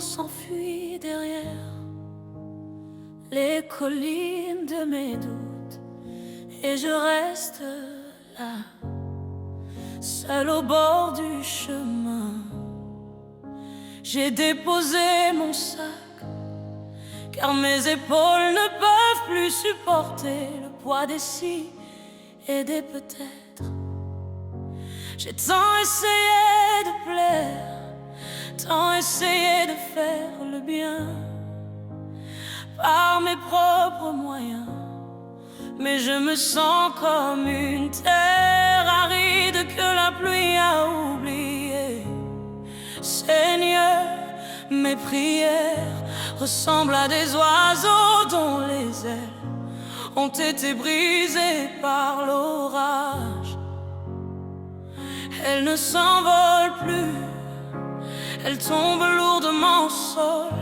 s'enfuit derrière les collines de mes doutes, et je reste là, seul au bord du chemin. J'ai déposé mon sac, car mes épaules ne peuvent plus supporter le poids des si et des peut-être. J'ai tant essayé de plaire, tant essayé de faire le bien par mes propres moyens, mais je me sens comme une terre aride que la pluie a oubliée. Seigneur, mes prières ressemblent à des oiseaux dont les ailes ont été brisées par l'orage. Elles ne s'envolent plus, elles tombent lourdement au sol,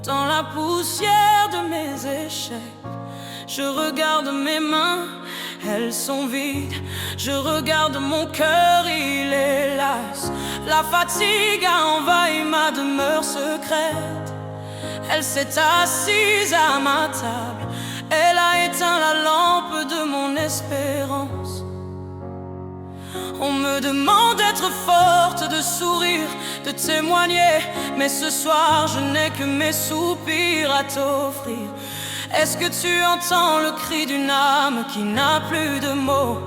dans la poussière de mes échecs. Je regarde mes mains, elles sont vides. Je regarde mon cœur, il est las. La fatigue a envahi ma demeure secrète. Elle s'est assise à ma table, elle a éteint la lampe de mon espérance. On me demande d'être forte, de sourire, de témoigner, mais ce soir je n'ai que mes soupirs à t'offrir. Est-ce que tu entends le cri d'une âme qui n'a plus de mots?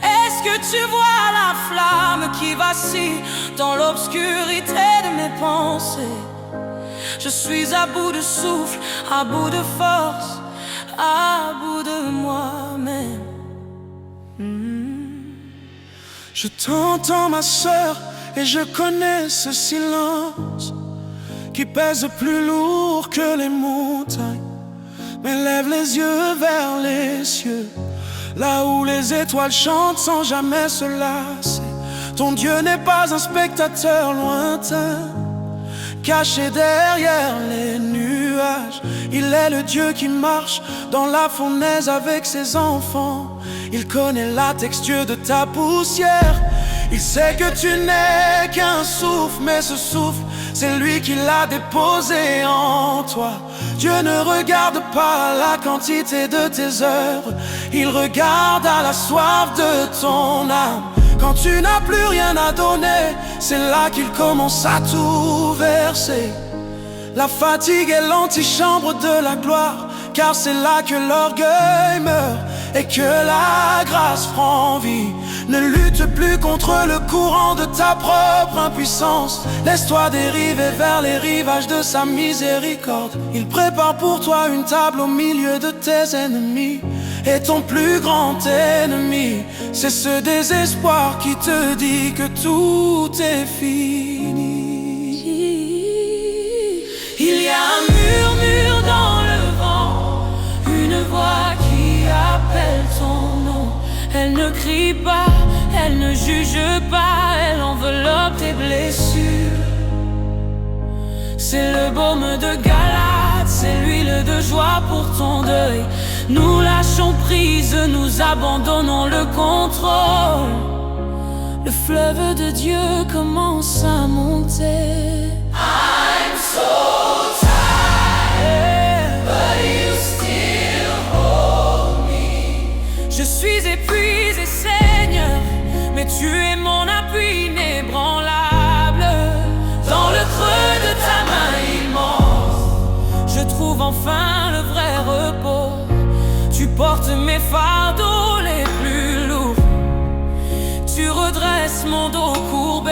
Est-ce que tu vois la flamme qui vacille dans l'obscurité de mes pensées? Je suis à bout de souffle, à bout de force, à bout de moi-même. Je t'entends ma sœur et je connais ce silence qui pèse plus lourd que les montagnes. Mais lève les yeux vers les cieux, là où les étoiles chantent sans jamais se lasser. Ton Dieu n'est pas un spectateur lointain, caché derrière les nuages. Il est le Dieu qui marche dans la fournaise avec ses enfants. Il connaît la texture de ta poussière. Il sait que tu n'es qu'un souffle, mais ce souffle, c'est lui qui l'a déposé en toi. Dieu ne regarde pas la quantité de tes œuvres, il regarde à la soif de ton âme. Quand tu n'as plus rien à donner, c'est là qu'il commence à tout verser. La fatigue est l'antichambre de la gloire, car c'est là que l'orgueil meurt et que la grâce prend vie. Ne lutte plus contre le courant de ta propre impuissance. Laisse-toi dériver vers les rivages de sa miséricorde. Il prépare pour toi une table au milieu de tes ennemis. Et ton plus grand ennemi, c'est ce désespoir qui te dit que tout est fini. Il y a un murmure dans le vent, une voix qui appelle ton nom. Elle ne crie pas, elle ne juge pas, elle enveloppe tes blessures. C'est le baume de Galate, c'est l'huile de joie pour ton deuil. Nous lâchons prise, nous abandonnons le contrôle. Le fleuve de Dieu commence à monter. I'm so tired, but you still hold me. Je suis épuisé, Seigneur, mais tu es mon appui inébranlable. Dans le creux de ta main immense, je trouve enfin le vrai repos. Tu portes mes fardeaux les plus lourds, tu redresses mon dos courbé.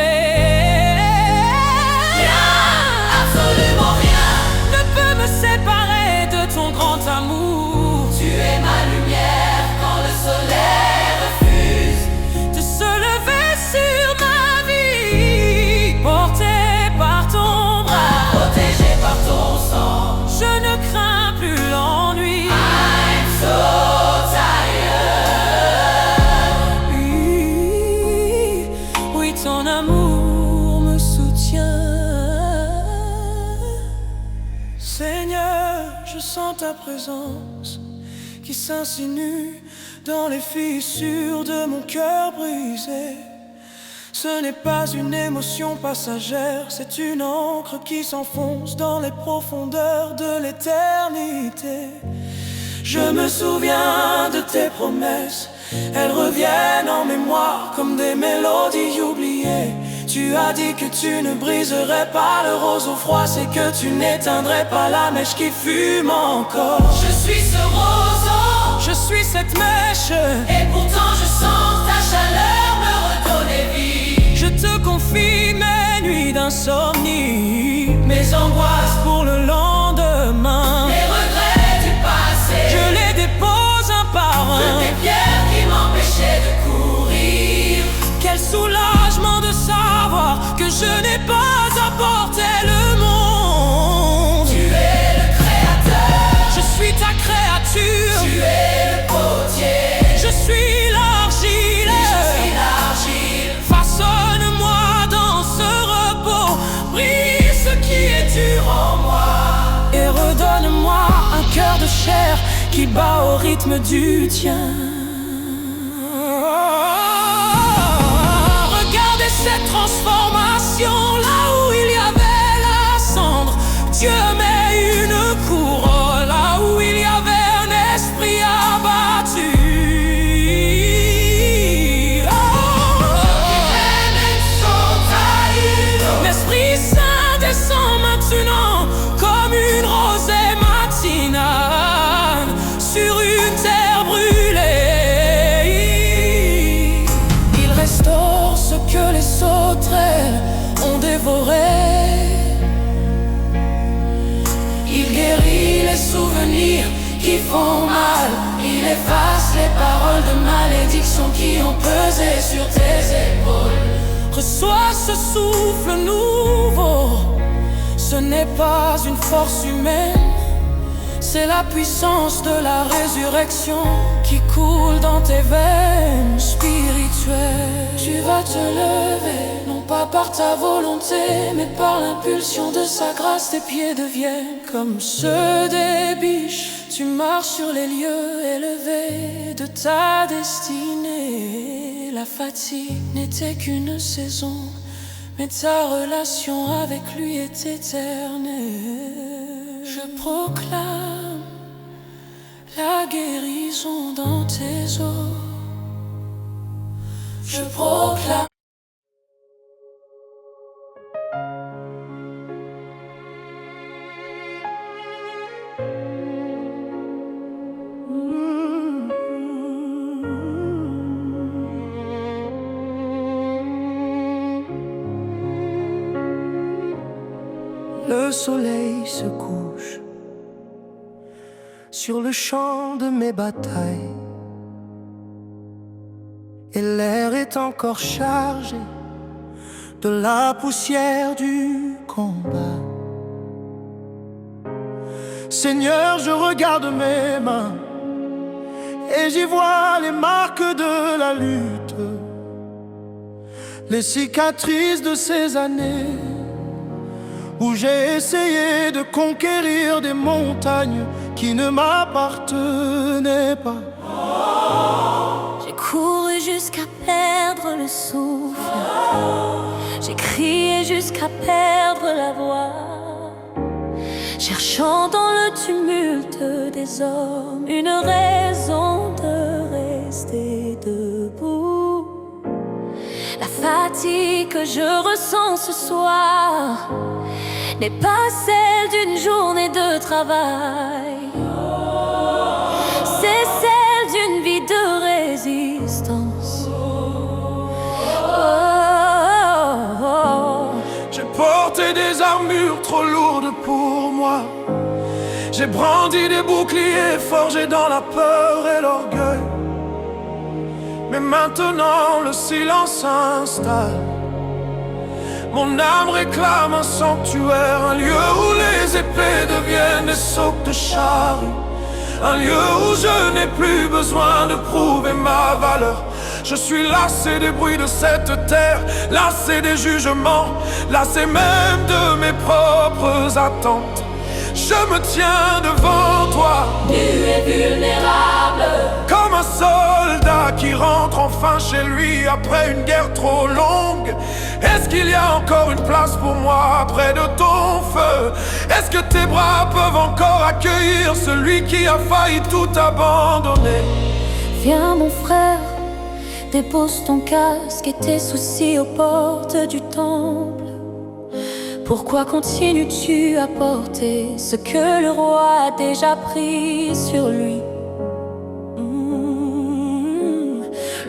Absolument rien ne peut me séparer de ton grand amour. Tu es ma lumière quand le soleil refuse de se lever sur ma vie. Porté par ton bras, protégé par ton sang, je ne crains plus l'ennui. I'm so tired. Oui, ton amour me soutient. Seigneur, je sens ta présence qui s'insinue dans les fissures de mon cœur brisé. Ce n'est pas une émotion passagère, c'est une encre qui s'enfonce dans les profondeurs de l'éternité. Je me souviens de tes promesses, elles reviennent en mémoire comme des mélodies oubliées. Tu as dit que tu ne briserais pas le roseau froid, c'est que tu n'éteindrais pas la mèche qui fume encore. Je suis ce roseau, je suis cette mèche, et pourtant je sens ta chaleur me redonner vie. je te confie mes nuits d'insomnie, Mes angoisses, pour le lendemain. mes regrets du passé, Je les dépose un par de un. tes pierres qui m'empêchaient de courir. Quel soulagement de savoir que je n'ai pas apporté le monde. Tu es le créateur, Je suis ta créature, tu es le potier, je suis l'argile. je suis l'argile. Façonne-moi dans ce repos, brise ce qui est dur en moi. Et redonne-moi un cœur de chair qui bat au rythme du tien. Regardez cette transformation, là où il y avait la cendre, Dieu met une couronne, là où il y avait un esprit abattu. L'Esprit Saint descend maintenant comme une rosée matinale sur une terre brûlée. Il restaure ce que les sauterelles ont dévoré. Il guérit les souvenirs qui font mal. Il efface les paroles de malédiction qui ont pesé sur tes épaules. Reçois ce souffle nouveau. Ce n'est pas une force humaine, c'est la puissance de la résurrection qui coule dans tes veines spirituelles. Tu vas te lever, non pas par ta volonté, mais par l'impulsion de sa grâce. Tes pieds deviennent comme ceux des biches. Tu marches sur les lieux élevés de ta destinée. La fatigue n'était qu'une saison, mais ta relation avec lui est éternelle. Je proclame la guérison dans tes os. Je proclame. Le soleil se couche sur le champ de mes batailles et l'air est encore chargé de la poussière du combat. Seigneur, je regarde mes mains et j'y vois les marques de la lutte, les cicatrices de ces années où j'ai essayé de conquérir des montagnes qui ne m'appartenaient pas. J'ai couru jusqu'à perdre le souffle, j'ai crié jusqu'à perdre la voix, cherchant dans le tumulte des hommes une raison de rester debout. La fatigue que je ressens ce soir n'est pas celle d'une journée de travail, c'est celle d'une vie de résistance. J'ai porté des armures trop lourdes pour moi. J'ai brandi des boucliers forgés dans la peur et l'orgueil. Mais maintenant le silence s'installe. Mon âme réclame un sanctuaire, un lieu où les épées deviennent des socs de charrue, un lieu où je n'ai plus besoin de prouver ma valeur. Je suis lassé des bruits de cette terre, lassé des jugements, lassé même de mes propres attentes. Je me tiens devant devant toi, nu et vulnérable, comme un soldat qui rentre enfin chez lui après une guerre trop longue. Est-ce qu'il y a encore une place pour moi près de ton feu? Est-ce que tes bras peuvent encore accueillir celui qui a failli tout abandonner? Viens mon frère, dépose ton casque et tes soucis aux portes du temple. Pourquoi continues-tu à porter ce que le roi a déjà pris sur lui?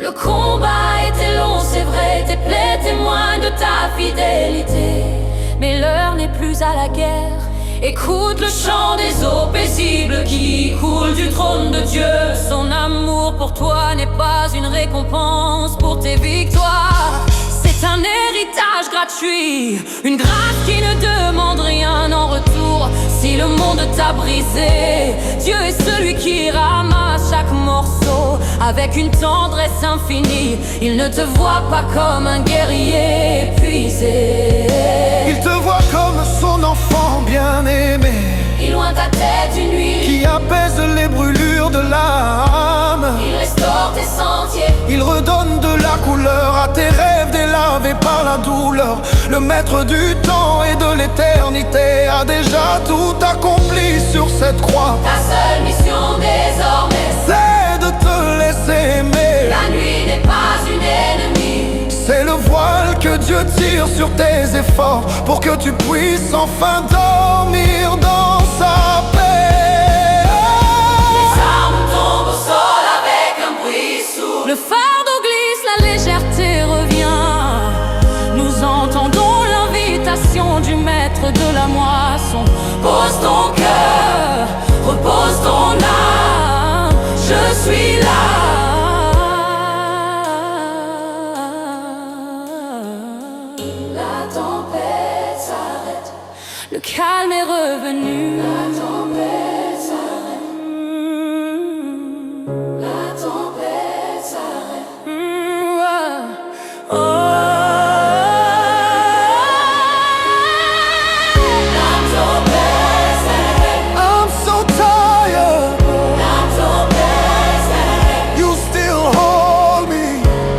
Le combat était long, c'est vrai, tes plaies témoignent de ta fidélité. Mais l'heure n'est plus à la guerre. Écoute le chant des eaux paisibles qui coulent du trône de Dieu. Son amour pour toi n'est pas une récompense pour tes victoires. C'est un héritage gratuit, une grâce qui ne demande rien en retour. Si le monde t'a brisé, Dieu est celui qui ramasse chaque morceau avec une tendresse infinie. Il ne te voit pas comme un guerrier épuisé. Il te voit comme son enfant bien-aimé, Il loin ta tête une nuit, qui apaise les brûlures de l'âme. il restaure tes sentiers. Il redonne de la couleur à tes rêves délavés par la douleur. Le maître du temps et de l'éternité a déjà tout accompli sur cette croix. Ta seule mission désormais, C'est de te laisser aimer. la nuit n'est pas une ennemie. C'est le voile que Dieu tire sur tes efforts pour que tu puisses enfin dormir dans sa paix. Les armes tombent au sol avec un bruit sourd. Le fardeau glisse, la légèreté revient. Nous entendons l'invitation du maître de la moisson. Pose ton cœur, repose ton âme, je suis là. La tempête s'arrête, le calme est revenu. La tempête s'arrête, la tempête s'arrête. Oh, la tempête s'arrête, I'm so tired, la tempête s'arrête, you still hold me.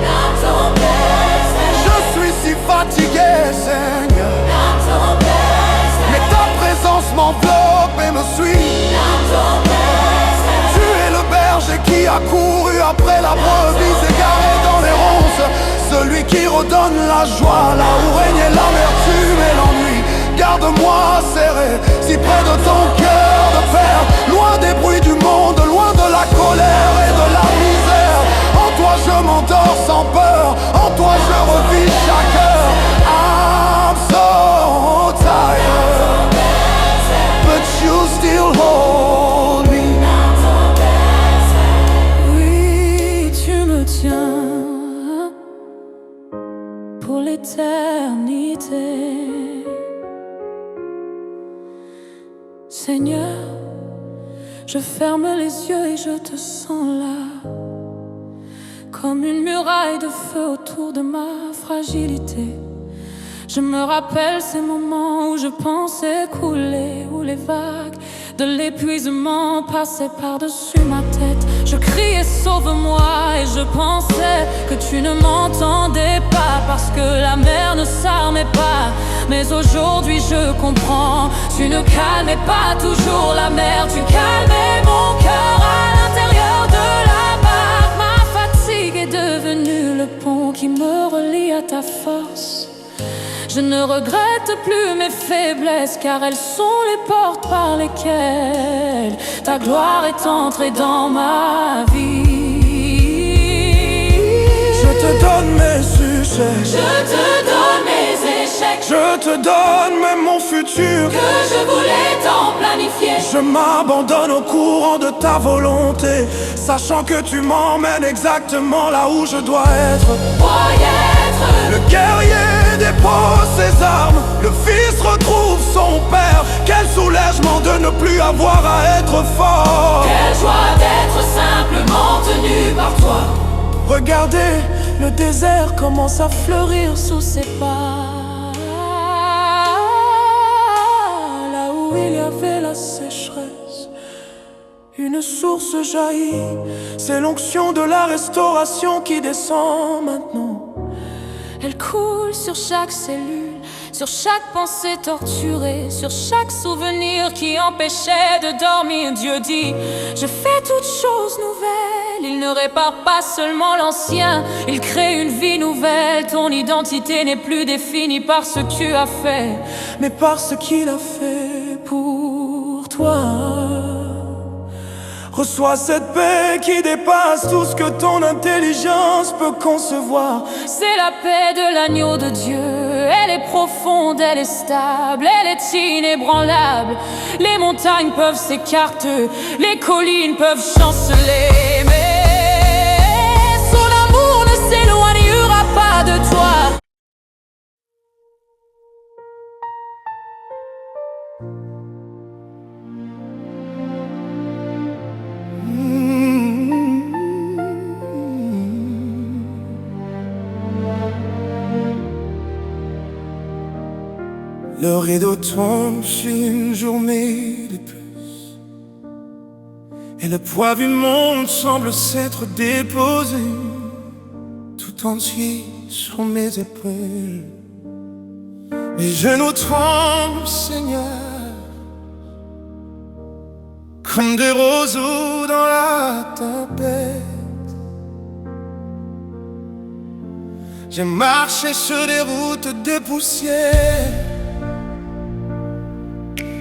la tempête s'arrête, Je suis si fatigué, Seigneur, la tempête s'arrête, mais ta présence m'enveloppe et me suit. la tempête s'arrête. Tu es le berger qui a couru après la brebis égarée dans les ronces. Celui qui redonne la joie là où régnait l'amertume et l'ennui. Garde-moi serré, si près de ton cœur de fer, loin des bruits du monde, loin de la colère et de la misère. En toi je m'endors sans peur, en toi je revis chaque heure. I'm so tired, but you still hold me. Oui, tu me tiens pour l'éternité. Seigneur, je ferme les yeux et je te sens là, comme une muraille de feu autour de ma fragilité. Je me rappelle ces moments où je pensais couler, où les vagues de l'épuisement passaient par-dessus ma tête. Je criais sauve-moi et je pensais que tu ne m'entendais pas parce que la mer ne s'armait pas. Mais aujourd'hui je comprends, tu ne calmais pas toujours la mer, tu calmais mon cœur à l'intérieur de la barque. Ma fatigue est devenue le pont qui me relie à ta force. Je ne regrette plus mes faiblesses car elles sont les portes par lesquelles ta gloire est entrée dans ma vie. Je te donne mes succès, Je te donne mes échecs je te donne même mon futur. que je voulais tant planifier. Je m'abandonne au courant de ta volonté, sachant que tu m'emmènes exactement là où je dois être. Le guerrier dépose ses armes, le fils retrouve son père. Quel soulagement de ne plus avoir à être fort. Quelle joie d'être simplement tenu par toi. Regardez, le désert commence à fleurir sous ses pas. Là où il y avait la sécheresse, Une source jaillit, c'est l'onction de la restauration qui descend maintenant. Elle coule sur chaque cellule, sur chaque pensée torturée, sur chaque souvenir qui empêchait de dormir. Dieu dit, je fais toutes choses nouvelles. Il ne répare pas seulement l'ancien, il crée une vie nouvelle. Ton identité n'est plus définie par ce que tu as fait, mais par ce qu'il a fait pour toi. Reçois cette paix qui dépasse tout ce que ton intelligence peut concevoir. C'est la paix de l'agneau de Dieu. Elle est profonde, elle est stable, elle est inébranlable. Les montagnes peuvent s'écarter, les collines peuvent chanceler, mais son amour ne s'éloignera pas de toi. Le rideau tombe sur une journée de plus, et le poids du monde semble s'être déposé tout entier sur mes épaules. Mes genoux tremblent, Seigneur, comme des roseaux dans la tempête. J'ai marché sur des routes de poussière,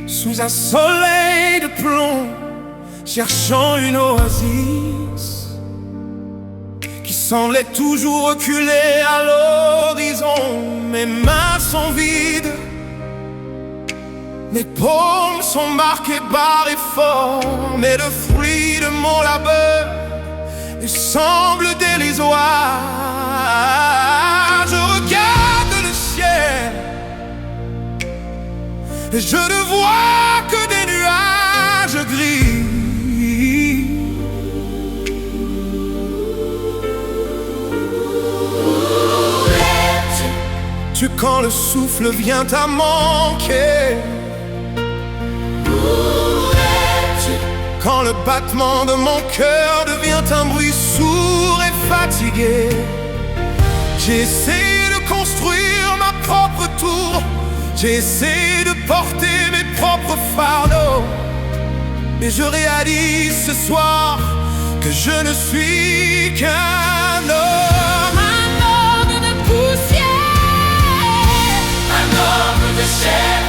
sous un soleil de plomb, cherchant une oasis qui semblait toujours reculer à l'horizon. Mes mains sont vides, mes paumes sont marquées par effort, mais le fruit de mon labeur semble dérisoire. Je regarde le ciel et je ne vois que des nuages gris. Tu quand le souffle vient à manquer? Quand le battement de mon cœur devient un bruit sourd et fatigué? J'ai essayé de construire ma propre tour, j'ai essayé de porter mes propres fardeaux, mais je réalise ce soir que je ne suis qu'un homme. Un homme de poussière, Un homme de chair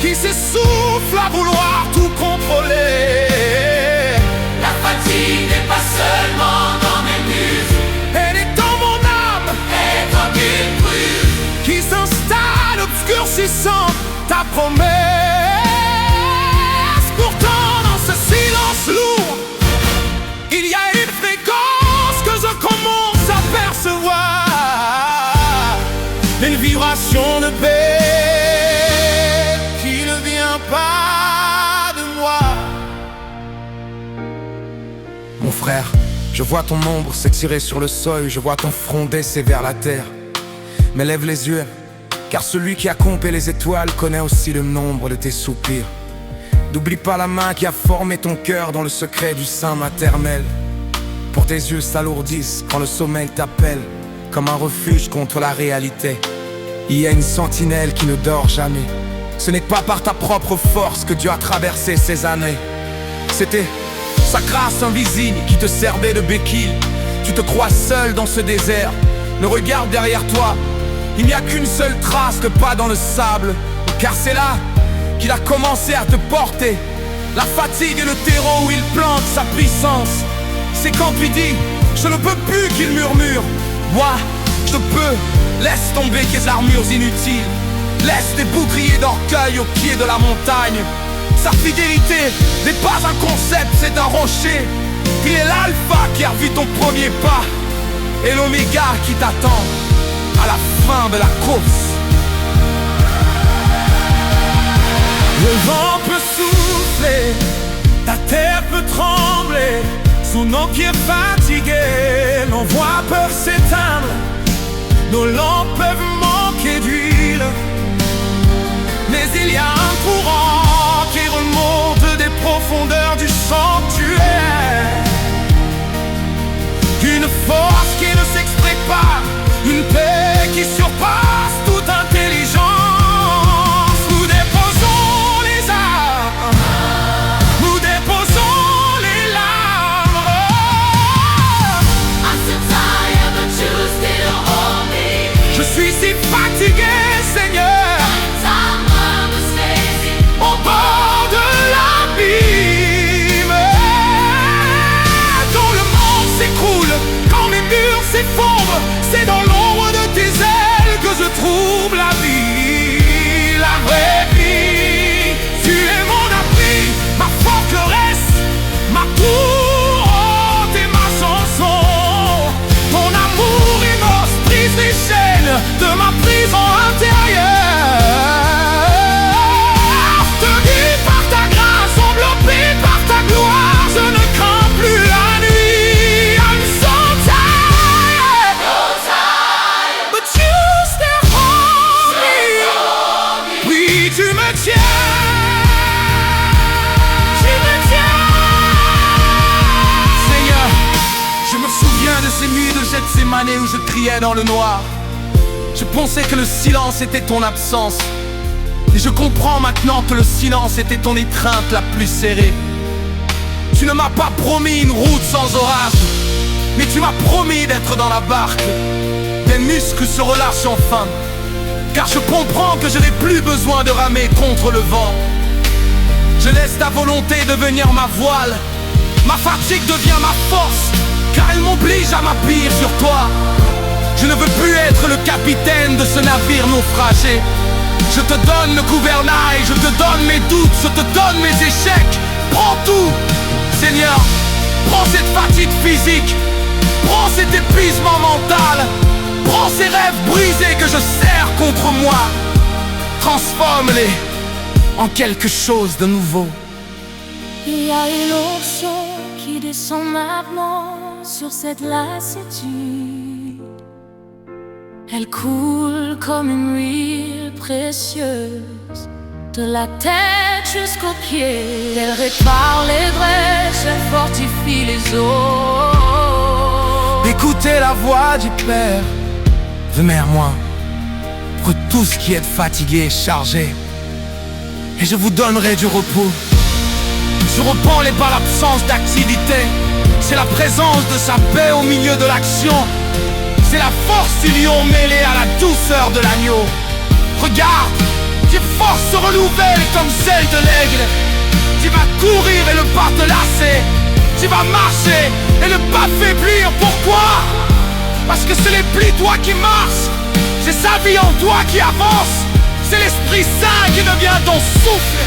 qui s'essouffle à vouloir tout contrôler. La fatigue n'est pas seulement dans mes muscles, Elle est dans mon âme, et comme une brûle. qui s'installe obscurcissant ta promesse. Pourtant dans ce silence lourd, il y a une fréquence que je commence à percevoir, une vibration de paix qui ne vient pas de moi. Mon frère, je vois ton ombre s'étirer sur le sol, je vois ton front baisser vers la terre. Mais lève les yeux, car celui qui a compté les étoiles connaît aussi le nombre de tes soupirs. N'oublie pas la main qui a formé ton cœur dans le secret du sein maternel. Pour tes yeux s'alourdissent quand le sommeil t'appelle, comme un refuge contre la réalité. Il y a une sentinelle qui ne dort jamais. Ce n'est pas par ta propre force que Dieu a traversé ces années. C'était sa grâce invisible qui te servait de béquille. Tu te crois seul dans ce désert, ne regarde derrière toi. Il n'y a qu'une seule trace de pas dans le sable, car c'est là qu'il a commencé à te porter. La fatigue est le terreau où il plante sa puissance. C'est quand tu dis, je ne peux plus, qu'il murmure, moi, je peux. Laisse tomber tes armures inutiles, laisse tes boucliers d'orgueil au pied de la montagne. Sa fidélité n'est pas un concept, c'est un rocher. Il est l'alpha qui a vu ton premier pas, et l'oméga qui t'attend à la fin de la course. Le vent peut souffler, ta terre peut trembler, sous nos pieds fatigués, nos voix peuvent s'éteindre, nos lampes peuvent manquer d'huile. Mais il y a un courant qui remonte des profondeurs du sanctuaire. suis si fatigué, Seigneur, ta main me saisit au bord de l'abîme. Quand le monde s'écroule, quand mes murs s'effondrent, c'est dans l'ombre de tes ailes que je trouve la vie, la vraie vie. Tu es mon abri, ma forteresse, ma courante et ma chanson. Ton amour immense brise les chaînes de ma prison intérieure. Tenu par ta grâce, enveloppé par ta gloire, je ne crains plus la nuit. I'm so tired, but you still hold me. Oui, tu me tiens. Seigneur, je me souviens de ces nuits de Gethsémane où je criais dans le noir. Je pensais que le silence était ton absence. Et je comprends maintenant que le silence était ton étreinte la plus serrée. Tu ne m'as pas promis une route sans orage, mais tu m'as promis d'être dans la barque. Mes muscles se relâchent enfin, car je comprends que je n'ai plus besoin de ramer contre le vent. Je laisse ta volonté devenir ma voile. Ma fatigue devient ma force, car elle m'oblige à m'appuyer sur toi. Je ne veux plus être le capitaine de ce navire naufragé. Je te donne le gouvernail, je te donne mes doutes, je te donne mes échecs. Prends tout, Seigneur. Prends cette fatigue physique, prends cet épuisement mental, prends ces rêves brisés que je serre contre moi. Transforme-les en quelque chose de nouveau. Il y a une lotion qui descend maintenant sur cette lassitude. Elle coule comme une huile précieuse, de la tête jusqu'aux pieds. Elle répare les brèches, elle fortifie les os. Écoutez la voix du Père. Venez à moi, pour tous qui êtes fatigués et chargés, et je vous donnerai du repos. Je repens les par l'absence d'activité. C'est la présence de sa paix au milieu de l'action. C'est la force du lion mêlée à la douceur de l'agneau. Regarde, tes forces se renouvellent comme celles de l'aigle. Tu vas courir et le pas te lasser. Tu vas marcher et ne pas faiblir. Pourquoi? Parce que ce n'est plus toi qui marches, c'est sa vie en toi qui avance. C'est l'Esprit Saint qui devient ton souffle,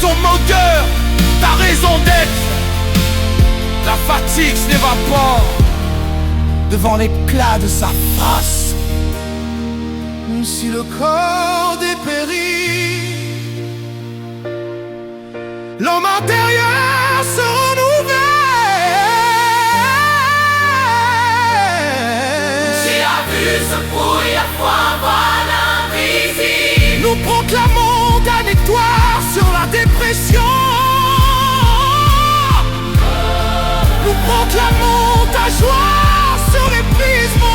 ton moteur, ta raison d'être. La fatigue s'évapore devant l'éclat de sa face. Si le corps dépérit, l'homme intérieur se renouvelle. J'ai vu ce bruit à foi voile invisible. Nous proclamons ta victoire sur la dépression. Nous proclamons ta joie sur l'épuisement.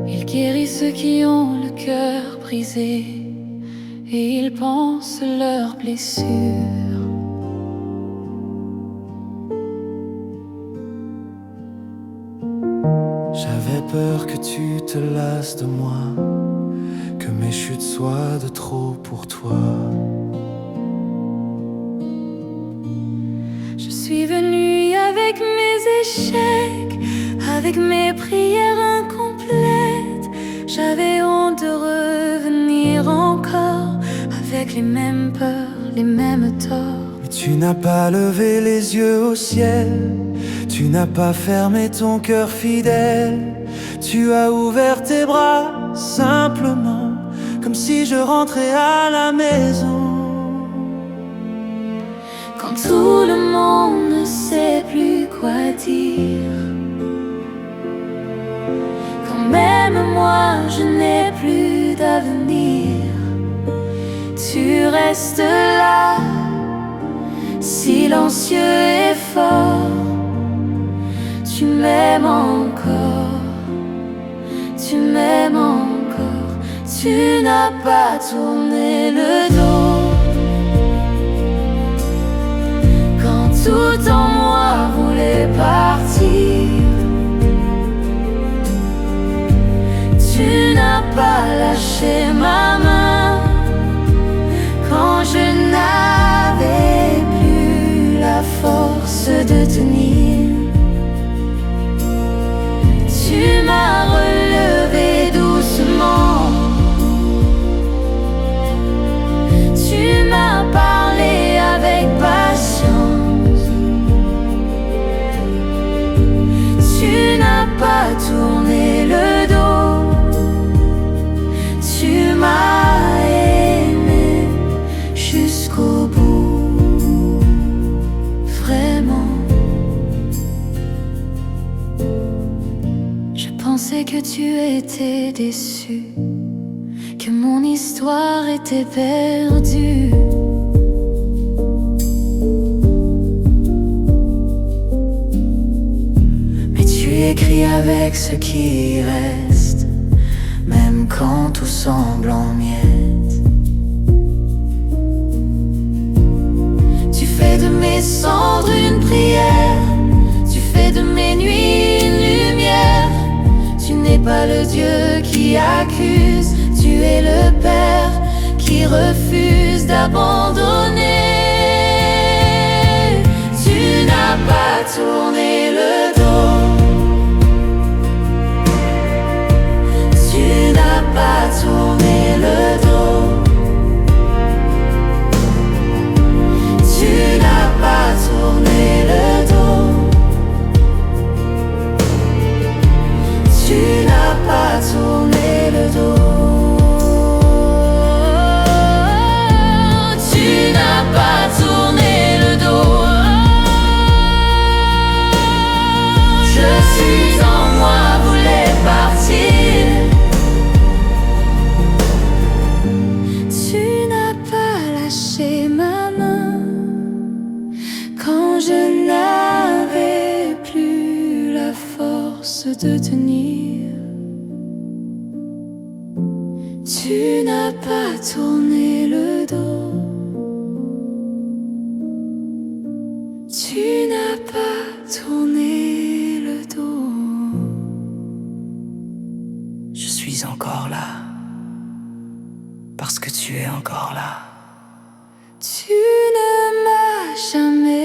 Il guérit ceux qui ont le cœur brisé et il pense leurs blessures. J'avais peur que tu te lasses de moi, que mes chutes soient de trop pour toi. Je suis venue avec mes échecs, avec mes prières incomplètes. J'avais honte de revenir encore avec les mêmes peurs, les mêmes torts. Mais tu n'as pas levé les yeux au ciel, tu n'as pas fermé ton cœur fidèle. Tu as ouvert tes bras simplement, comme si je rentrais à la maison. Quand tout le monde ne sait plus quoi dire, quand même moi je n'ai plus d'avenir, tu restes là, silencieux et fort. Tu m'aimes encore, tu m'aimes encore. Tu n'as pas tourné le dos quand tout en moi voulait partir. Tu n'as pas lâché ma main quand je n'avais plus la force de tenir. Tu m'as relevé doucement, tu m'as parlé avec patience. Tu n'as pas tourné le dos, tu m'as aimé jusqu'au bout, vraiment. Je pensais que tu étais déçu, que mon histoire était perdue. Mais tu écris avec ce qui reste, même quand tout semble en miettes. Tu fais de mes cendres une prière, tu fais de mes nuits une lumière. Tu n'es pas le Dieu qui accuse, tu es le Père qui refuse d'abandonner. Tu n'as pas tourné le dos, tu n'as pas tourné le dos, tu n'as pas tourné le dos, tu n'as pas tourné le dos. Tu n'as pas tourné le dos. Je suis en moi, voulais partir. Tu n'as pas lâché ma main quand je n'avais plus la force de tenir. Tu n'as pas tourné le dos, tu n'as pas tourné le dos. Je suis encore là, parce que tu es encore là. Tu ne m'as jamais